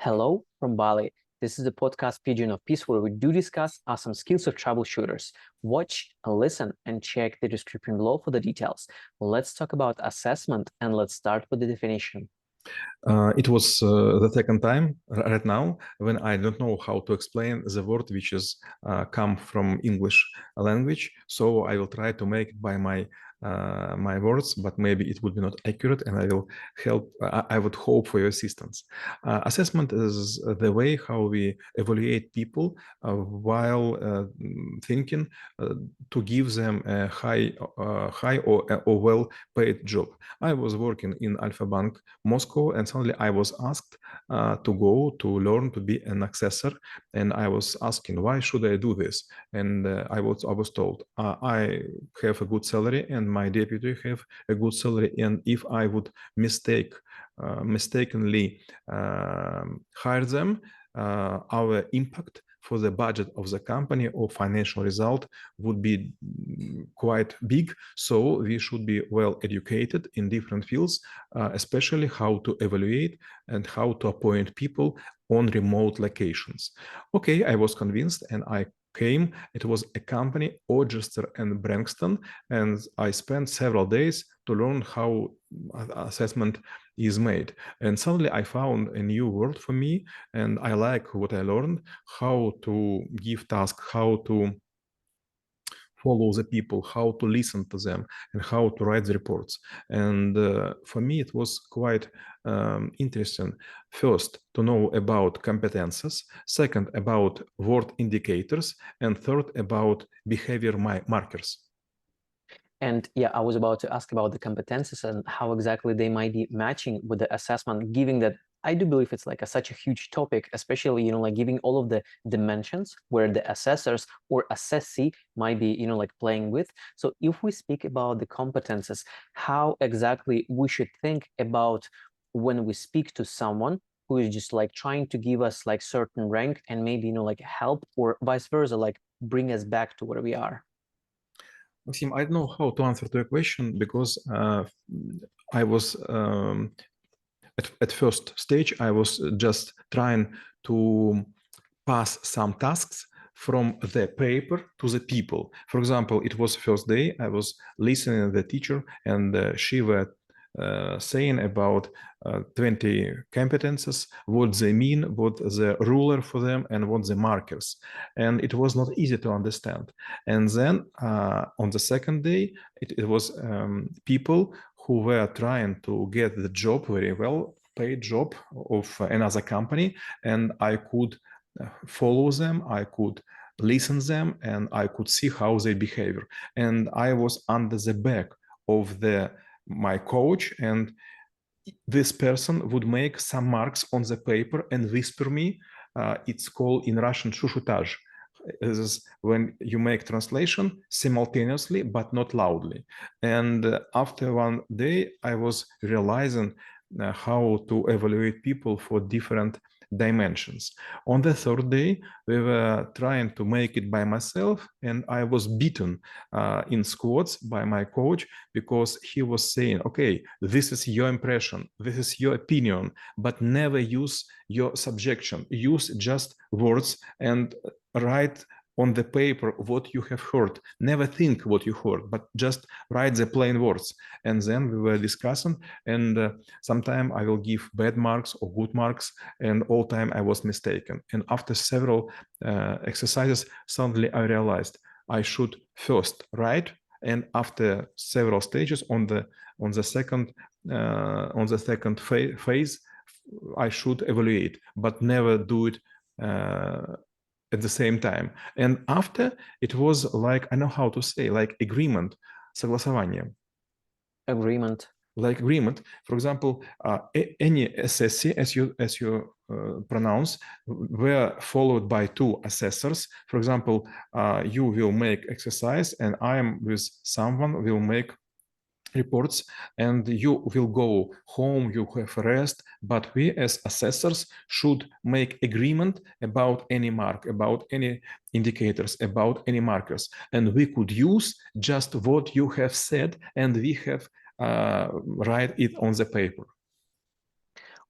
Hello from Bali. This is the podcast Pigeon of Peace where we do discuss awesome skills of troubleshooters. Watch, listen, and check the description below for the details. Let's talk about assessment and let's start with the definition. It was the second time right now when I don't know how to explain the word which is come from English language. So I will try to make it by my words, but maybe it would be not accurate, and I will help. I would hope for your assistance. Assessment is the way how we evaluate people while thinking to give them a high or well-paid job. I was working in Alpha Bank Moscow, and suddenly I was asked to go to learn to be an assessor, and I was asking why should I do this, and I was told I have a good salary and my deputy have a good salary, and if I would mistakenly hire them, our impact for the budget of the company or financial result would be quite big. So we should be well educated in different fields, especially how to evaluate and how to appoint people on remote locations. Okay, I was convinced and I came. It was a company, Orchester and Branxton, and I spent several days to learn how assessment is made. And suddenly I found a new world for me, and I like what I learned, how to give tasks, how to follow the people, how to listen to them, and how to write the reports. And for me, it was quite interesting. First, to know about competences. Second, about word indicators. And third, about behavior markers. And yeah, I was about to ask about the competences and how exactly they might be matching with the assessment, given that I do believe it's like such a huge topic, especially, like giving all of the dimensions where the assessors or assessee might be, like playing with. So if we speak about the competences, how exactly we should think about when we speak to someone who is just like trying to give us like certain rank and maybe, like help or vice versa, like bring us back to where we are. Maxim, I don't know how to answer to your question because I was at first stage, I was just trying to pass some tasks from the paper to the people. For example, it was first day, I was listening to the teacher, and she was saying about 20 competences, what they mean, what the ruler for them, and what the markers. And it was not easy to understand. And then on the second day, it was people who were trying to get the job, very well paid job of another company, and I could follow them, I could listen them, and I could see how they behave. And I was under the back of my coach, and this person would make some marks on the paper and whisper me. It's called in Russian shushutaj. This is when you make translation simultaneously but not loudly. And after one day, I was realizing how to evaluate people for different dimensions. On the third day, we were trying to make it by myself, and I was beaten in squats by my coach because he was saying, okay, this is your impression, this is your opinion, but never use your subjection. Use just words and write on the paper what you have heard. Never think what you heard, but just write the plain words. And then we were discussing, and sometime I will give bad marks or good marks, and all time I was mistaken. And after several exercises, suddenly I realized I should first write, and after several stages on the second phase, I should evaluate, but never do it at the same time. And after, it was like, I know how to say, like agreement, согласование. Agreement. Like agreement. For example, any assessee, as you pronounce, were followed by two assessors. For example, you will make exercise, and I am with someone will make reports, and you will go home, you have rest, but we as assessors should make agreement about any mark, about any indicators, about any markers, and we could use just what you have said, and we have write it on the paper.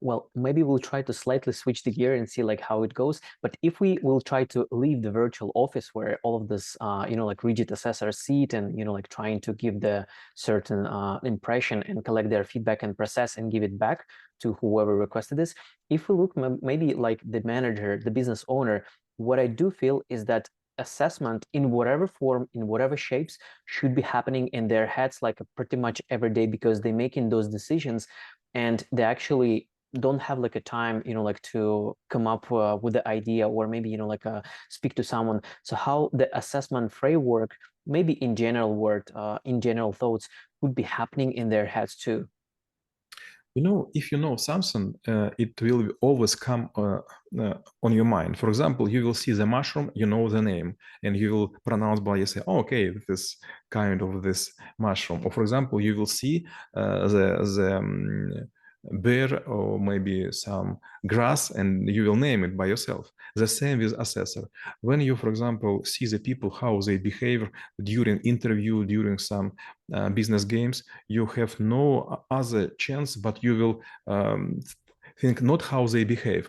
Well, maybe we'll try to slightly switch the gear and see like how it goes. But if we will try to leave the virtual office where all of this, like rigid assessors sit and, like trying to give the certain impression and collect their feedback and process and give it back to whoever requested this. If we look maybe like the manager, the business owner, what I do feel is that assessment in whatever form, in whatever shapes, should be happening in their heads like pretty much every day, because they're making those decisions and they actually don't have like a time, like to come up with the idea or maybe, like speak to someone. So how the assessment framework, maybe in general word, in general thoughts, would be happening in their heads too. If you know something, it will always come on your mind. For example, you will see the mushroom, you know the name, and you will pronounce by, you say, oh, okay, this kind of this mushroom. Or for example, you will see the bear or maybe some grass, and you will name it by yourself. The same with assessor. When you, for example, see the people, how they behave during interview, during some business games, you have no other chance, but you will think not how they behave,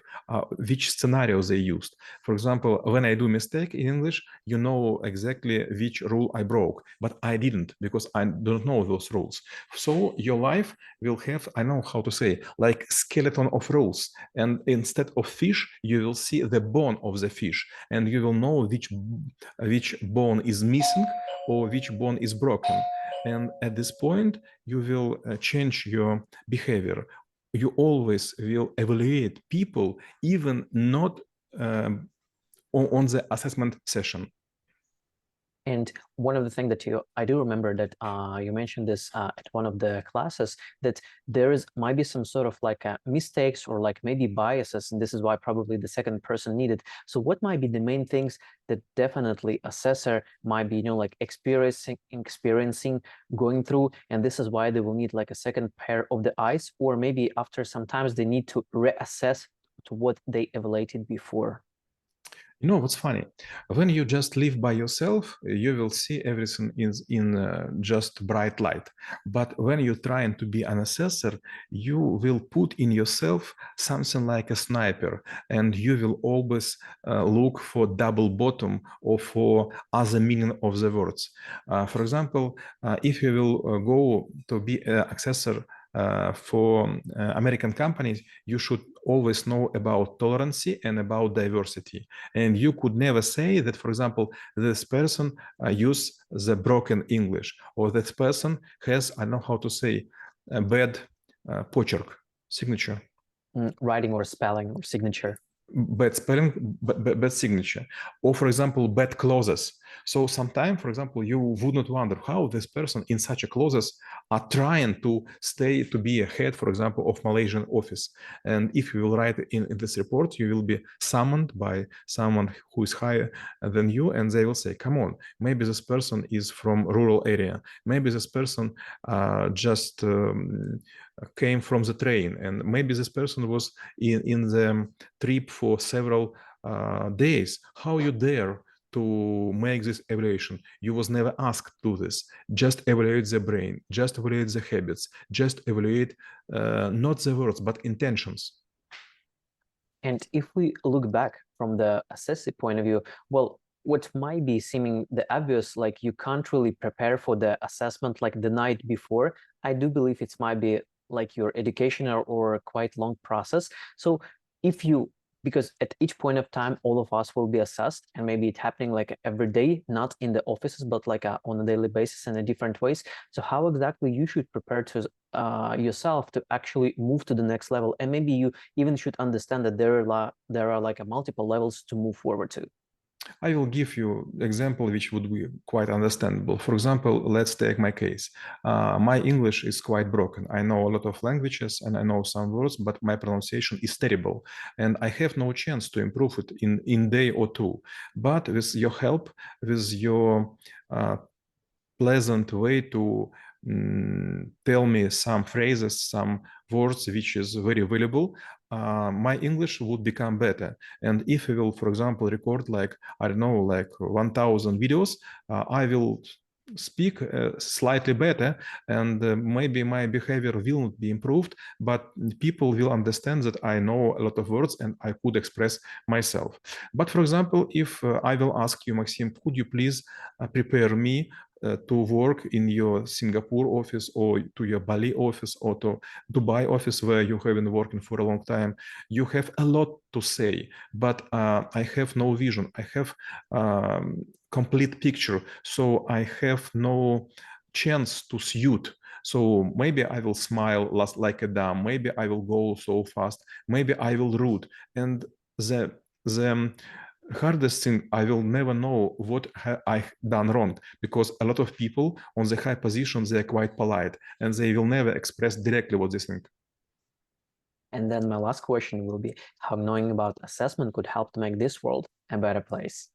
which scenario they used. For example, when I do mistake in English, you know exactly which rule I broke, but I didn't because I don't know those rules. So your life will have, I know how to say, like skeleton of rules. And instead of fish, you will see the bone of the fish, and you will know which bone is missing or which bone is broken. And at this point, you will change your behavior. You always will evaluate people, even not on the assessment session. And one of the things that I do remember that you mentioned this at one of the classes, that there might be some sort of like mistakes or like maybe biases, and this is why probably the second person needed. So what might be the main things that definitely assessor might be, like experiencing, going through, and this is why they will need like a second pair of the eyes, or maybe after sometimes they need to reassess to what they evaluated before. What's funny? When you just live by yourself, you will see everything in just bright light. But when you're trying to be an assessor, you will put in yourself something like a sniper, and you will always look for double bottom or for other meaning of the words. For example, if you will go to be an assessor for American companies, you should always know about tolerance and about diversity. And you could never say that, for example, this person use the broken English, or that person has, I don't know how to say, a bad почерк, signature. Writing or spelling or signature. Bad spelling, bad signature, or for example, bad clauses. So sometimes, for example, you would not wonder how this person in such a clauses are trying to stay to be ahead, for example, of Malaysian office. And if you will write in this report, you will be summoned by someone who is higher than you, and they will say, come on, maybe this person is from rural area. Maybe this person just came from the train, and maybe this person was in the trip for several days. How you dare to make this evaluation? You was never asked to do this. Just evaluate the brain, just evaluate the habits, just evaluate not the words, but intentions. And if we look back from the assessee point of view, well, what might be seeming the obvious, like you can't really prepare for the assessment like the night before, I do believe it might be like your educational or quite long process. So if you, because at each point of time, all of us will be assessed, and maybe it's happening like every day, not in the offices, but like on a daily basis in a different ways. So how exactly you should prepare to yourself to actually move to the next level? And maybe you even should understand that there are like multiple levels to move forward to. I will give you an example which would be quite understandable. For example, let's take my case. My English is quite broken. I know a lot of languages and I know some words, but my pronunciation is terrible. And I have no chance to improve it in day or two. But with your help, with your pleasant way to tell me some phrases, some words which is very valuable, my English would become better. And if I will, for example, record like, I don't know, like 1,000 videos, I will speak slightly better, and maybe my behavior will not be improved, but people will understand that I know a lot of words and I could express myself. But for example, if I will ask you, Maxim, could you please prepare me to work in your Singapore office or to your Bali office or to Dubai office where you have been working for a long time? You have a lot to say, but I have no vision. I have complete picture, so I have no chance to suit. So maybe I will smile last like a dumb, maybe I will go so fast, maybe I will rude. And the hardest thing, I will never know what I done wrong, because a lot of people on the high positions, they're quite polite and they will never express directly what they think. And then my last question will be how knowing about assessment could help to make this world a better place.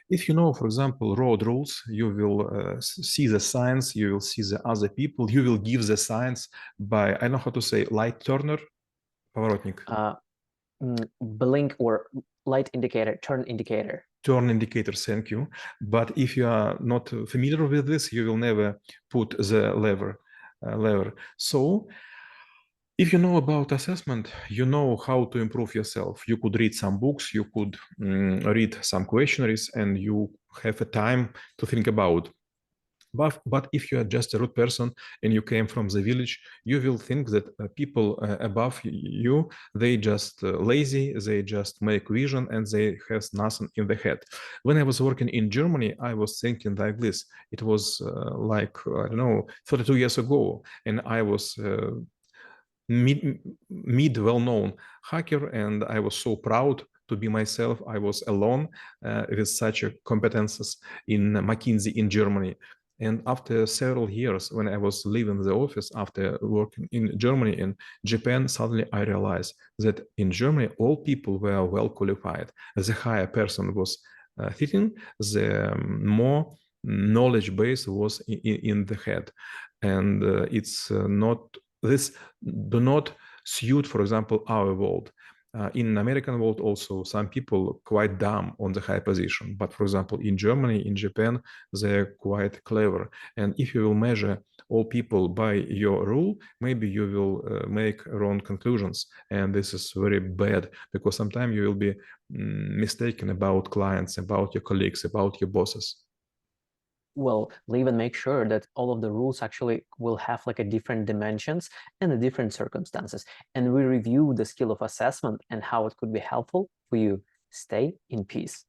If you know, for example, road rules, you will see the signs, you will see the other people, you will give the signs by, I know how to say, light turner, поворотник. Blink or light indicator, turn indicator. Turn indicator, thank you. But if you are not familiar with this, you will never put the lever. So if you know about assessment, you know how to improve yourself. You could read some books, you could read some questionnaires, and you have a time to think about. But if you are just a rude person and you came from the village, you will think that people above you, they just lazy, they just make vision and they have nothing in the head. When I was working in Germany, I was thinking like this. It was like, I don't know, 32 years ago, and I was mid well-known hacker, and I was so proud to be myself. I was alone with such competences in McKinsey in Germany. And after several years, when I was leaving the office after working in Germany and Japan, suddenly I realized that in Germany, all people were well qualified. The higher person was hitting, the more knowledge base was in the head. And it's not, this do not suit, for example, our world. In American world also, some people quite dumb on the high position. But for example, in Germany, in Japan, they're quite clever. And if you will measure all people by your rule, maybe you will make wrong conclusions. And this is very bad, because sometimes you will be mistaken about clients, about your colleagues, about your bosses. Well, we'll even make sure that all of the rules actually will have like a different dimensions and the different circumstances. And we review the skill of assessment and how it could be helpful for you. Stay in peace.